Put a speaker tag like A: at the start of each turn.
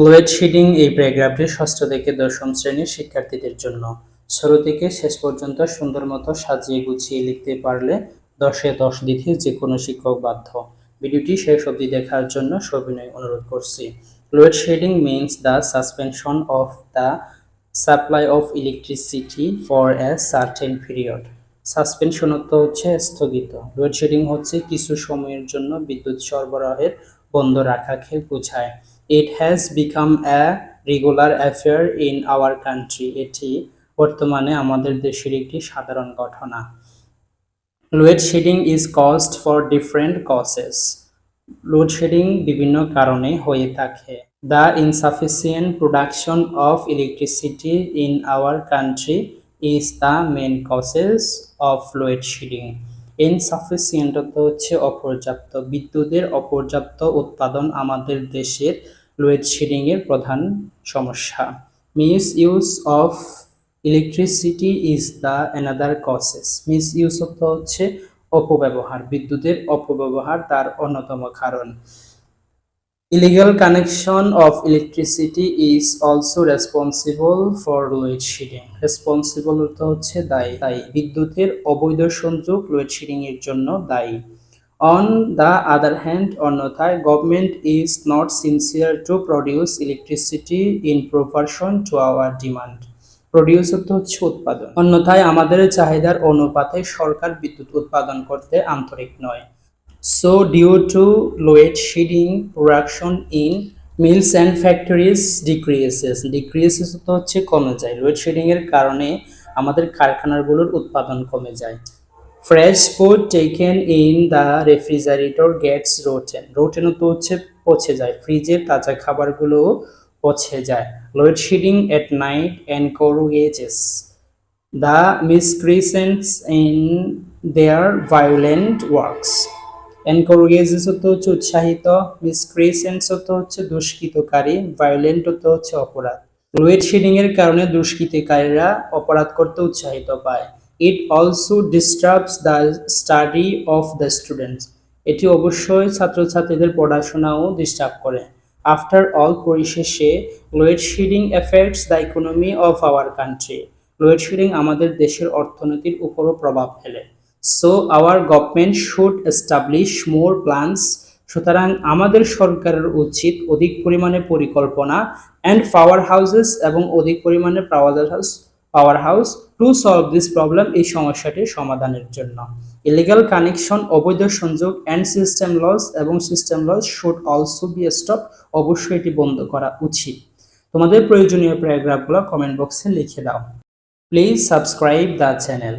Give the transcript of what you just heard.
A: Load shedding এই প্যারাগ্রাফটি ষষ্ঠ থেকে দশম শ্রেণীর শিক্ষার্থীদের জন্য। শুরু থেকে শেষ পর্যন্ত সুন্দর মতো সাজিয়ে গুছিয়ে লিখতে পারলে 10-এ 10 দিতে যে কোনো শিক্ষক বাধ্য। ভিডিওটি শেষ অবধি দেখার জন্য সবিনয় অনুরোধ করছি। Load shedding means the suspension of the supply of electricity for a certain period. Suspension অর্থ হচ্ছে স্থগিত। লোডশেডিং হচ্ছে কিছু সময়ের জন্য বিদ্যুৎ সরবরাহের বন্ধ রাখাকে বোঝায়। It has become a regular affair in our country. এটি বর্তমানে আমাদের দেশের একটি সাধারণ ঘটনা। Load-shedding is caused for different causes. Load-shedding বিভিন্ন কারণে হয়ে থাকে। The insufficient production of electricity in our country is the main causes of load-shedding. Insufficient অর্থ হচ্ছে অপর্যাপ্ত। বিদ্যুতের অপর্যাপ্ত উৎপাদন আমাদের দেশের লোডশেডিং এর প্রধান সমস্যা। Misuse of electricity is the another causes. Misuse অর্থ হচ্ছে অপব্যবহার। বিদ্যুতের অপব্যবহার তার অন্যতম কারণ। Illegal connection of electricity is also responsible for load-shedding. Responsible অর্থ হচ্ছে দায়ী। বিদ্যুতের অবৈধ সংযোগ লোডশেডিং এর জন্য দায়ী। On the other hand, অন্যথায় government is not sincere to produce electricity in proportion to our demand. Produce অর্থ হচ্ছে উৎপাদন। অন্যথায় আমাদের চাহিদার অনুপাতে সরকার বিদ্যুৎ উৎপাদন করতে আন্তরিক নয়। So due to load-shedding, production in mills and factories decreases. Decreases হচ্ছে কমে যায়। লোডশেডিং এর কারণে আমাদের কারখানাগুলোর উৎপাদন কমে যায়। Fresh food taken in the refrigerator gets rotten. Rotten হচ্ছে পচে যায়। ফ্রিজের তাজা খাবারগুলো পচে যায়। Load-shedding at night encourages the miscreants in their violent works. Encourages হচ্ছে উৎসাহিত, মিসক্রিয়েন্টস হচ্ছে দুষ্কৃতকারী, ভায়োলেন্ট হচ্ছে অপরাধ। লোডশেডিং এর কারণে দুষ্কৃতকারীরা অপরাধ করতে উৎসাহিত পায়। It also disturbs the study of the students. এটি অবশ্যই ছাত্রছাত্রীদের পড়াশোনাও ডিস্টার্ব করে। আফটার অল, পরিশেষে load shedding effects the economy of our country. Load shedding আমাদের দেশের অর্থনীতির উপরও প্রভাব ফেলে। So our government should establish more plans. সুতরাং আমাদের সরকারের উচিত অধিক পরিমাণে পরিকল্পনা and power houses এবং অধিক পরিমাণে power house to solve this problem, এই সমস্যাটির সমাধানের জন্য। Illegal connection, অবৈধ সংযোগ and system laws এবং system laws should also be stopped. অবশ্যই এটি বন্ধ করা উচিত। তোমাদের প্রয়োজনীয় প্যারাগ্রাফগুলো কমেন্ট বক্সে লিখে দাও। Please subscribe the channel.